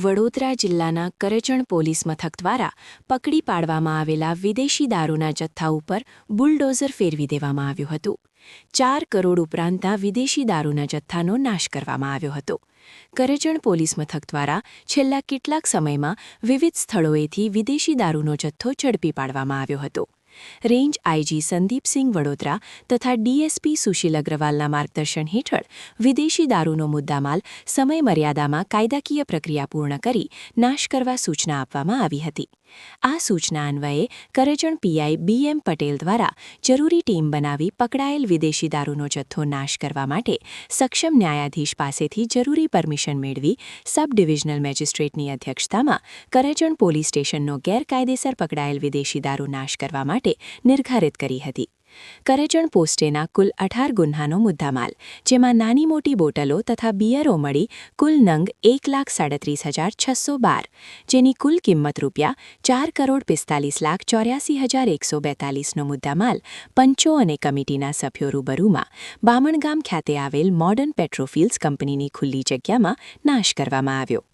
વડોદરા જિલ્લાના કરજણ પોલીસ મથક દ્વારા પકડી પાડવામાં આવેલા વિદેશી દારૂના જથ્થા ઉપર બુલડોઝર ફેરવી દેવામાં આવ્યું હતું. 4 કરોડ ઉપરાંતના વિદેશી દારૂના જથ્થાનો નાશ કરવામાં આવ્યો હતો. કરજણ પોલીસ મથક દ્વારા છેલ્લા કેટલાક સમયમાં વિવિધ સ્થળોએથી વિદેશી દારૂનો જથ્થો ઝડપી પાડવામાં આવ્યો હતો. રેન્જ આઈજી સંદીપસિંહ વડોદરા તથા ડીએસપી સુશીલ અગ્રવાલના માર્ગદર્શન હેઠળ વિદેશી દારૂનો મુદ્દામાલ સમયમર્યાદામાં કાયદાકીય પ્રક્રિયા પૂર્ણ કરી નાશ કરવા સૂચના આપવામાં આવી હતી. આ સૂચના અન્વયે કરજણ પીઆઈ બીએમ પટેલ દ્વારા જરૂરી ટીમ બનાવી પકડાયેલ વિદેશી દારૂનો જથ્થો નાશ કરવા માટે સક્ષમ ન્યાયાધીશ પાસેથી જરૂરી પરમિશન મેળવી સબ ડિવિઝનલ મેજિસ્ટ્રેટની અધ્યક્ષતામાં કરજણ પોલીસ સ્ટેશનનો ગેરકાયદેસર પકડાયેલ વિદેશી દારૂ નાશ કરવા માટે નિર્ધારિત કરી હતી. કરજણ પોસ્ટેના કુલ 18 ગુન્હાનો મુદ્દામાલ, જેમાં નાની મોટી બોટલો તથા બિયરો મળી કુલ નંગ 1,37,612, જેની કુલ કિંમત ₹4,45,84,142નો મુદ્દામાલ પંચો અને કમિટીના સભ્યો રૂબરૂમાં બામણગામ ખાતે આવેલ મોડર્ન પેટ્રોફિલ્સ કંપનીની ખુલ્લી જગ્યામાં નાશ કરવામાં આવ્યો.